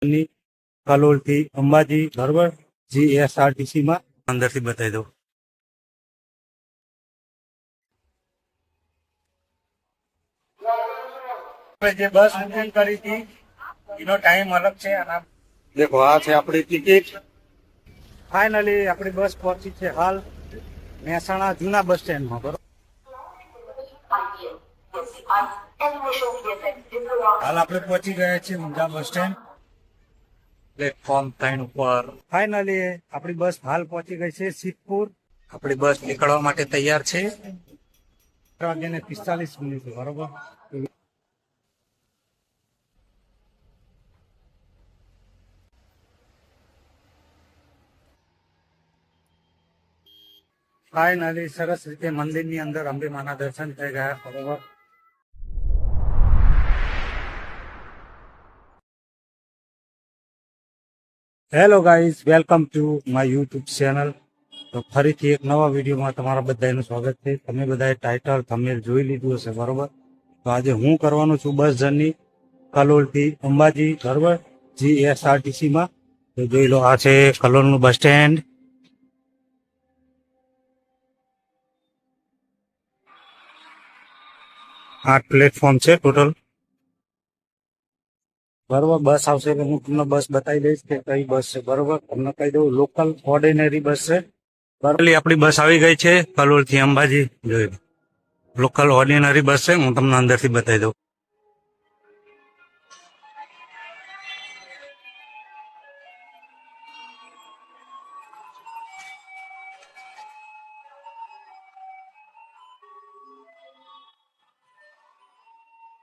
कलोल थी अंबाजी बराबर GSRTC में अंदर से बताई दो। बस बुकिंग करी थी एनो टाइम अलग छे। देखो आ छे आपणी टिकિટ। फाइनली आपणी बस पहुंची छे हाल મહેસાણા જૂના બસ સ્ટેન્ડ માં બરોબર। हाल આપણે પહોંચી ગયા છીએ ઊંઝા બસ સ્ટેન્ડ પ્લેટફોર્મ 3 ઉપર। ફાઇનલી આપણી બસ હાલ પહોંચી ગઈ છે સિદ્ધપુર। આપણી બસ નીકળવા માટે તૈયાર છે 3:45 બરોબર। फाइनली सरस रीते मंदिर ની અંદર અંબે માના દર્શન થઈ ગયા બરોબર। Hello guys welcome to my YouTube channel. तो फरीथी एक नवा वीडियो में तमारा बधाईनुं स्वागत है। तमे बधाए टाइटल थंबनेल जोई लीधुं हशे बरोबर। तो आज हूँ करवानो छुं बस जर्नी कलोल थी अंबाजी बरोबर GSRTC में। तो जोई लो आ छे कलोलनुं बस स्टेन्ड। 8 प्लेटफॉर्म छे टोटल बरोबर। बस आवशे એટલે હું તમને બસ બતાવી દઈશ કે કઈ બસ છે બરોબર। તમને કહી દઉં લોકલ ઓર્ડિનરી બસ છે બરોબર। આપણી બસ આવી ગઈ છે કલોલ થી અંબાજી। જોઈ લોકલ ઓર્ડિનરી બસ છે, હું તમને અંદરથી બતાવી દઉં।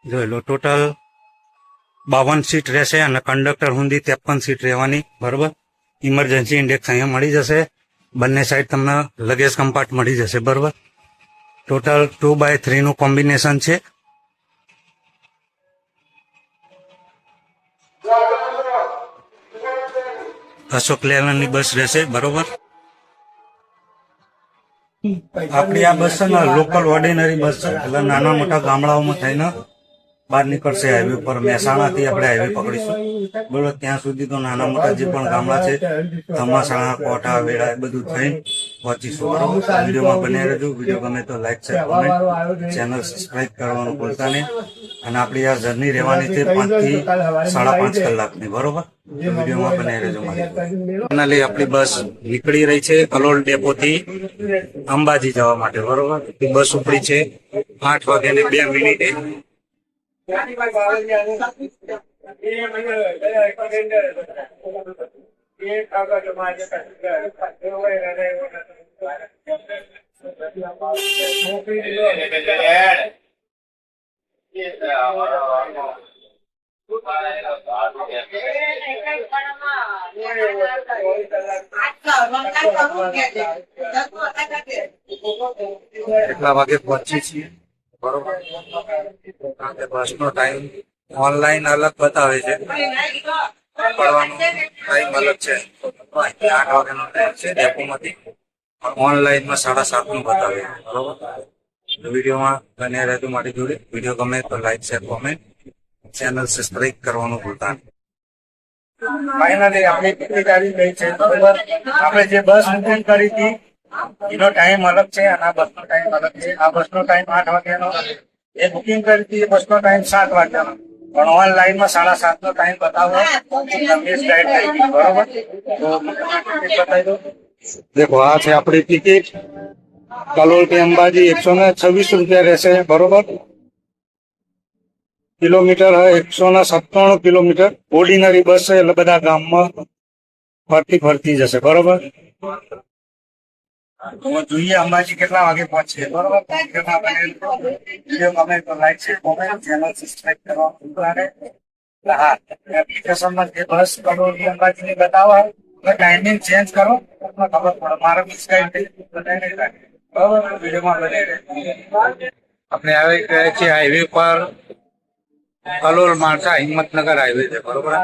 જોઈ લો ટોટલ 52 सीट રહેશે અને કંડક્ટર સુધી 53 सीट રહેવાની બરોબર। ઇમરજન્સી ઇન્ડેક્સ અહીંયા મળી જશે। બંને સાઈડ તમને લગેજ કમ્પાર્ટ મળી જશે બરોબર। ટોટલ 2x3 નું કોમ્બિનેશન છે। અશોક લેલનની બસ રહેશે બરોબર। આપણી આ બસ છે ને લોકલ ઓર્ડિનરી બસ છે એટલે નાના મોટા ગામડાઓમાં થઈને બહાર નીકળશે હાઈવે પર। મહેસાણાથી આપણે હાઈવે પકડીશું બરોબર। ત્યાં સુધી તો નાના મોટા જે પણ ગામડા છે ધમાસાણા કોટા વેડા એ બધું થઈને પહોંચીશું બરોબર। વિડીયોમાં બન્યા રહેજો। વિડીયો ગમે તો like share comment channel subscribe કરવાનું ભૂલતા નહીં। અને આપણી આ જર્ની રહેવાની છે 5 થી 5.5 કલાકની બરોબર। તો વિડીયોમાં બન્યા રહેજો મારી। ફાઇનલી આપણી બસ નીકળી રહી છે કલોલ ડેપોથી અંબાજી જવા માટે બરોબર। બસ ઉપડી છે 8:02 એટલા વાગે પહોંચી છીએ બરોબર। કારણ કે બસનો ટાઈમ ઓનલાઈન અલગ બતાવે છે, પડવાનો ટાઈમ અલગ છે। 8 વાગ્યાનો ટાઈમ છે ડેપોમાંથી, ઓનલાઈનમાં 7:30 નું બતાવે છે બરોબર। વિડીયોમાં બન્યા રહેજો મારી જોડે। વિડીયો ગમે તો like share comment channel subscribe કરવાનું ભૂલતા નહીં। ફાઇનલી આપણી ટિકિટ આવી ગઈ છે બરોબર। આપણે જે બસ બુકિંગ કરી હતી એનો ટાઈમ અલગ છે અને આ બસનો ટાઈમ અલગ છે। આ બસનો ટાઈમ 8 વાગ્યાનો, એ બુકિંગ કરી હતી એ બસનો ટાઈમ 7 વાગ્યાનો, પણ ઓનલાઈનમાં 7:30 નો ટાઈમ બતાવો મિસ ગાઈડ થઈ ગઈ બરોબર। તો ટિકિટ બતાવી દો। देखो आ છે આપણી ટિકિટ કલોલ થી અંબાજી 126 રૂપિયા રહેશે બરોબર। Kilometre 197 kilometre. ઓર્ડિનરી બસ છે એટલે બધા ગામમાં ફરતી જશે બરોબર। તો જોઈએ અંબાજી કેટલા વાગે પહોંચે બરોબર। વિડીયો ગમે તો like share comment channel subscribe કરવા ભૂલતા નહીં। હા, એપ્લિકેશનમાં જે બસ કલોલ થી અંબાજી ની બતાવો ટાઈમિંગ ચેન્જ કરો તમને ખબર પડે। મારે મિસ ગાઈડ બતાવી નહીં રાખે બરોબર। વિડીયોમાં બને આપણે આવી ગયા છીએ હાઈવે પર કલોલ માણસા હિંમતનગર હાઈવે છે બરોબર।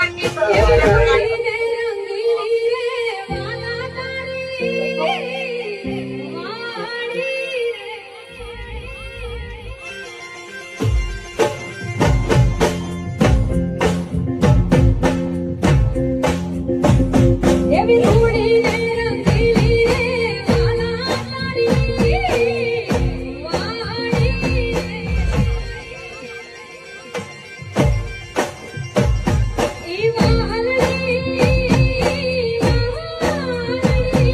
રંગીલે રંગીલી રે વાલા તારી વાડી રે એવી ધૂળીને રંગીલી રે વાલા તારી વાડી ઈ વાલડી વાલડી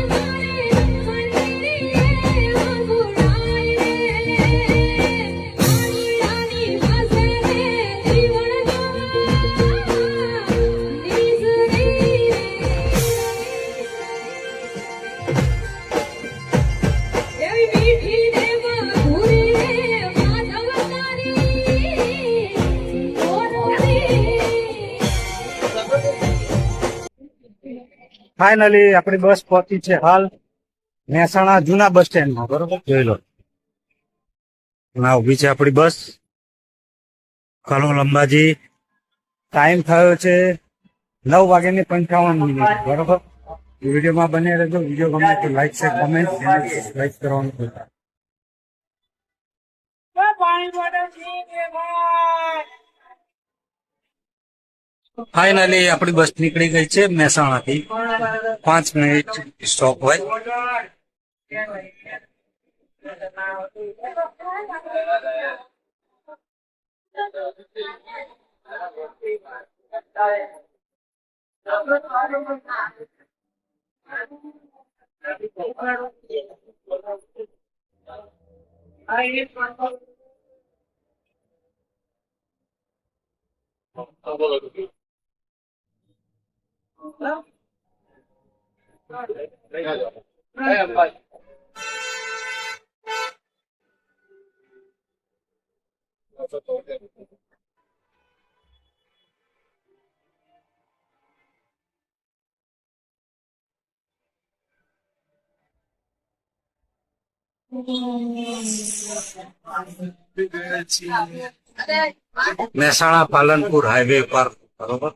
મારે મંદિરે વાગુડાય રે આંગણાની પાસે રે જીવણ નીસરી એવી મીઠી ને મધુરી રે માધવ તારી ઓરતી ફાઇનલી આપણી બસ પહોંચી છે હાલ મહેસાણા જૂના બસ સ્ટેન્ડમાં. બરોબર, જોઈ લો ના ઉભી છે આપણી બસ કલોલ અંબાજી. ટાઈમ થયો છે 9:55. બરોબર, વિડીયોમાં બને રહેજો. વિડીયો ગમે તો લાઈક શેર કમેન્ટ સબસ્ક્રાઇબ કરવાનું ભૂલતા. ફાઇનલી આપણી બસ નીકળી ગઈ છે મહેસાણાથી. 5 મિનિટ સ્ટોપ હોય. મહેસાણા પાલનપુર હાઈવે પર. બરોબર,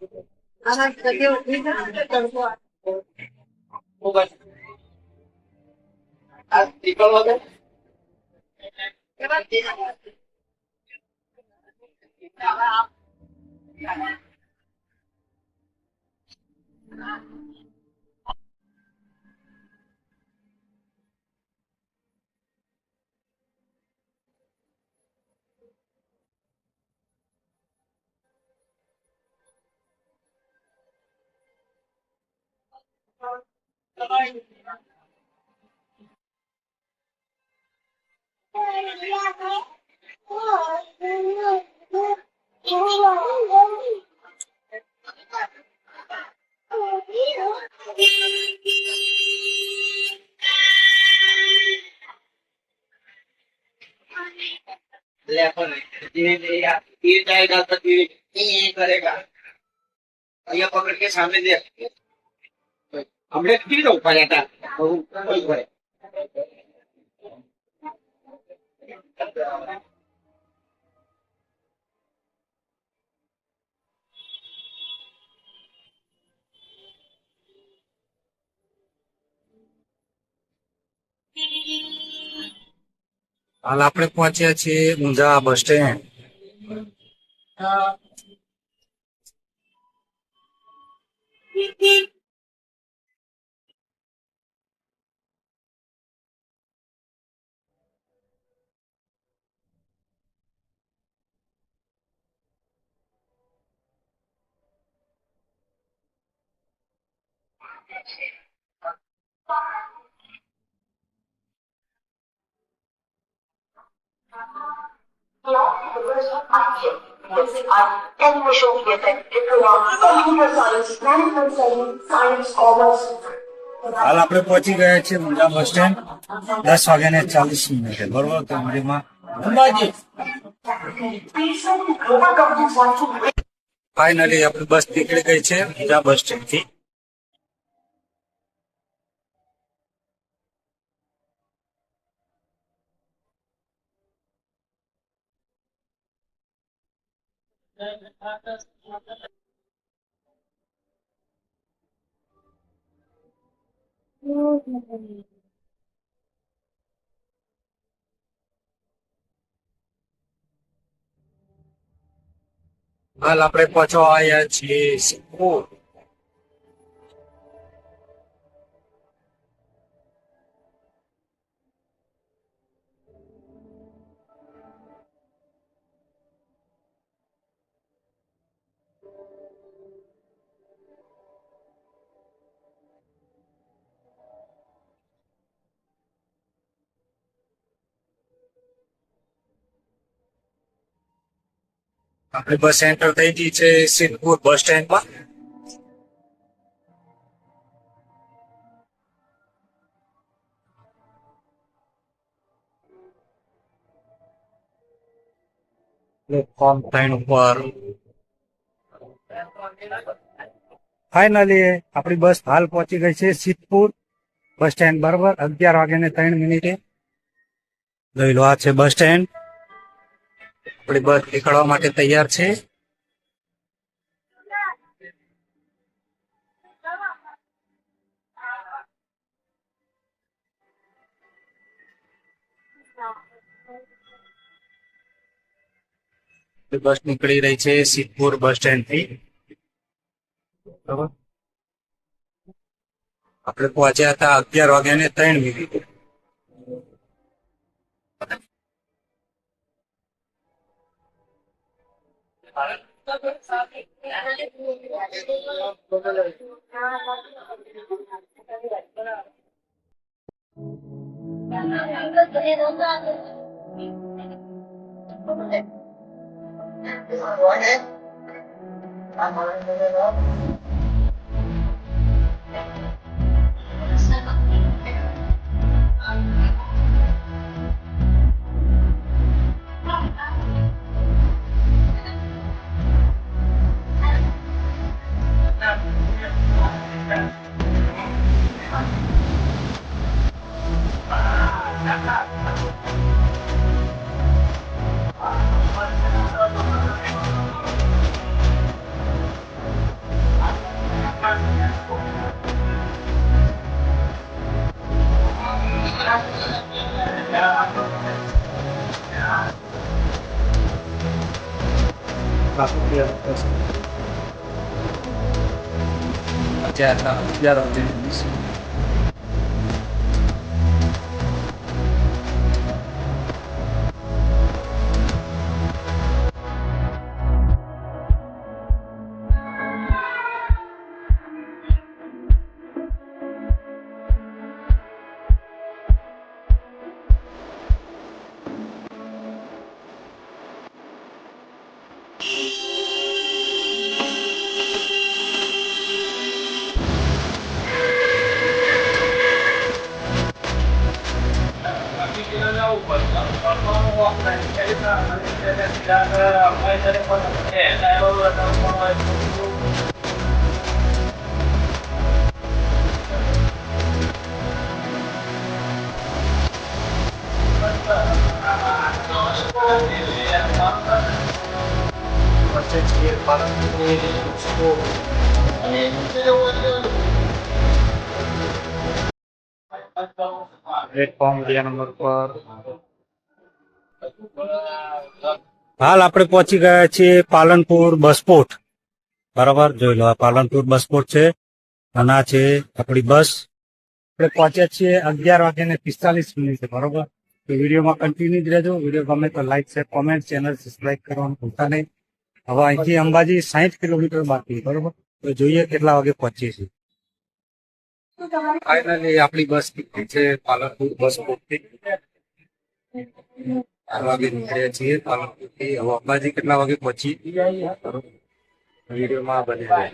ये जाएगा तो फिर ये करेगा ये पकड़ के सामने दे हमने फिर ऊपर जाता कोई करे હાલ આપણે પહોંચ્યા છીએ ઊંઝા બસ સ્ટેન્ડ. હાલ આપણે પહોંચી ગયા છીએ ઊંઝા બસ સ્ટેન્ડ 10:40. બરોબર, તો વિડીયોમાં ફાઇનલી આપણી બસ નીકળી ગઈ છે ઊંઝા બસ સ્ટેન્ડ થી. હાલ આપણે પહોંચવા આવ્યા છીએ સિદ્ધપુર. આપણી બસ એન્ટર થઈ ગઈ છે સિદ્ધપુર બસ સ્ટેન્ડમાં. પ્લેટફોર્મ 3 ઉપર ફાઇનલી આપણી બસ હાલ પહોંચી ગઈ છે સિદ્ધપુર બસ સ્ટેન્ડ. બરોબર 11:03 જોઈ લો, આ છે બસ સ્ટેન્ડ. આપણી બસ નીકળવા માટે તૈયાર છે. બસ નીકળી રહી છે સિદ્ધપુર બસ સ્ટેન્ડ થી. બરોબર, આપણે પહોંચ્યા હતા 11:03. પ્લેટફોર્મ 2 નંબર પર હાલ આપણે પહોંચી ગયા છીએ પાલનપુર બસપોર્ટ. બરાબર, જોઈ લો, આ પાલનપુર બસપોર્ટ છે અને આ છે આપણી બસ. આપણે પહોંચ્યા છીએ 11:45. બરોબર, તો વિડીયોમાં કન્ટિન્યુ જ રહેજો. વિડીયો ગમે તો like share comment, channel subscribe કરવાનું ભૂલતા નહીં. હવે અહીંથી અંબાજી 60 કિલોમીટર બાકી. બરોબર, તો જોઈએ કેટલા વાગે પહોંચીએ છીએ. ફાઇનલી આપણી બસ નીકળી છે પાલનપુર બસપોર્ટ થી. 4 વાગે નીકળ્યા છીએ પાલનપુર થી. હવે અંબાજી કેટલા વાગે પહોંચી વિડીયોમાં બની રહે.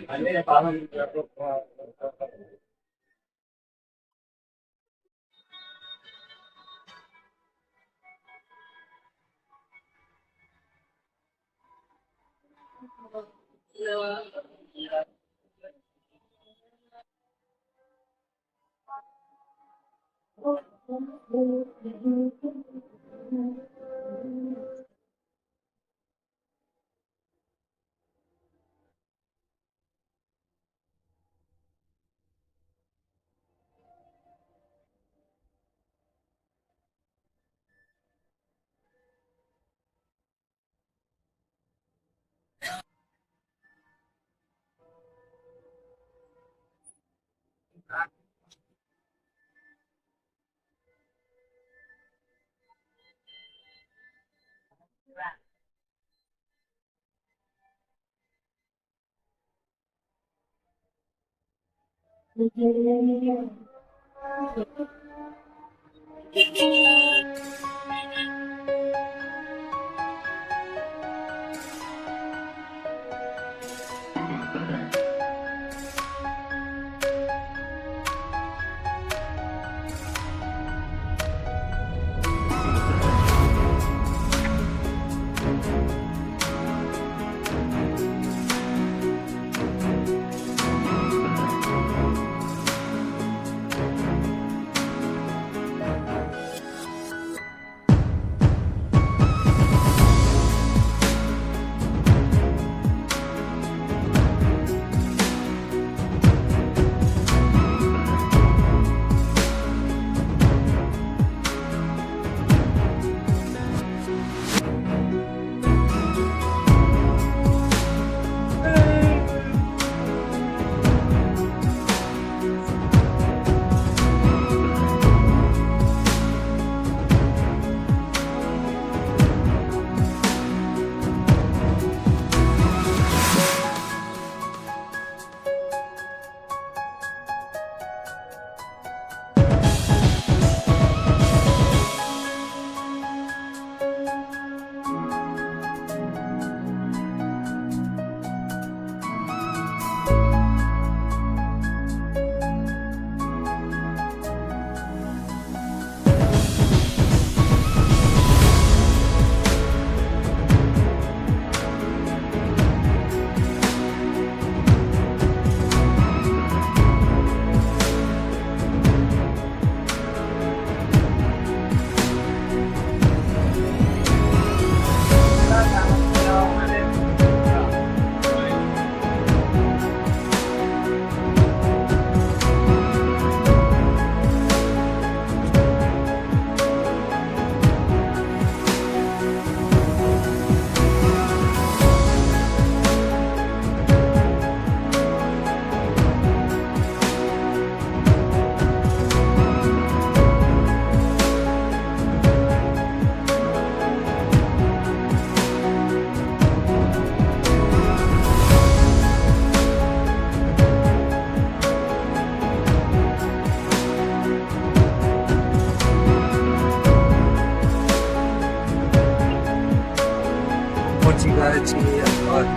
પહોંચી ગયા છીએ અમદાવાદ.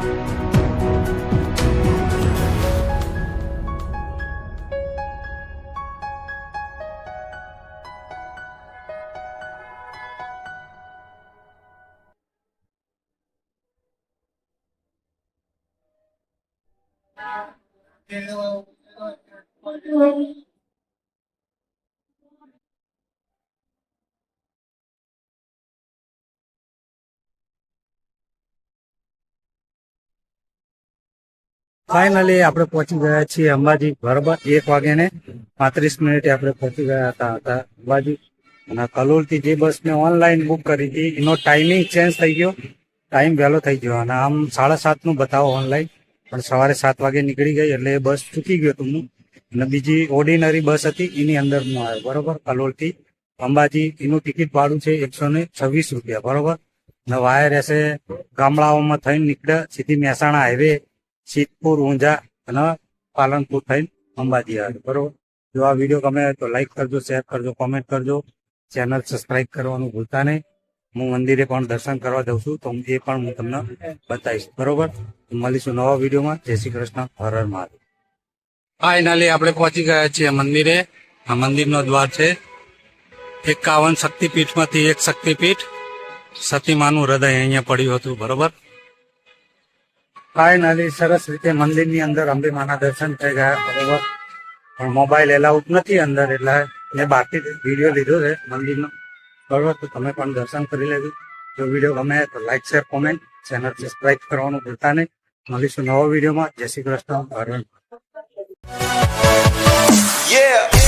ફાઇનલી આપણે પહોંચી ગયા છીએ અંબાજી. બરોબર 1:35 આપણે પહોંચી ગયા હતા અંબાજી. અને કલોલ થી જે બસ મેં ઓનલાઈન બુક કરી હતી એનો ટાઈમિંગ ચેન્જ થઈ ગયો, ટાઈમ વહેલો થઈ ગયો. અને આમ 7:30 નું બતાવો ઓનલાઈન, પણ સવારે 7 વાગે નીકળી ગઈ એટલે એ બસ ચૂકી ગયો તું. અને બીજી ઓર્ડિનરી બસ હતી એની અંદર હું આવ્યો. બરોબર, કલોલ થી અંબાજી એનું ટિકિટ ભાડું છે 126 રૂપિયા. બરોબર, અને વાયા રહેશે ગામડાઓમાં થઈને નીકળે સીધી મહેસાણા હાઈવે, સિદ્ધપુર, ઊંઝા અને પાલનપુર થઈને અંબાજી આવે. બરોબર, જો આ વિડીયો ગમે તો લાઈક કરજો, શેર કરજો, કોમેન્ટ કરજો, ચેનલ સબસ્ક્રાઇબ કરવાનું ભૂલતા નહીં. હું મંદિરે પણ દર્શન કરવા જઉં છું તો એ પણ હું તમને બતાવીશ. બરોબર, મળીશું નવા વિડીયોમાં. જય શ્રી કૃષ્ણ, હર હર મહાદેવ. ફાઇનલી આપણે પહોંચી ગયા છીએ મંદિરે. આ મંદિરનો દ્વાર છે. 51 શક્તિપીઠમાંથી એક શક્તિપીઠ સતીમાનું હૃદય અહીંયા પડ્યું હતું. બરોબર, ફાઇનલી સરસ રીતે મંદિરની અંદર અંબે માના દર્શન થઈ ગયા. બરોબર, પણ મોબાઈલ એલાઉડ નથી અંદર, એટલે મેં બહારથી વિડીયો લીધો છે મંદિરનો. બરોબર, તો તમે પણ દર્શન કરી લેજો. જો વિડીયો ગમે તો like, share, comment, channel subscribe કરવાનું ભૂલતા નહીં. મળીશું નવા વિડીયોમાં. જય શ્રી કૃષ્ણ, હર હર. Yeah.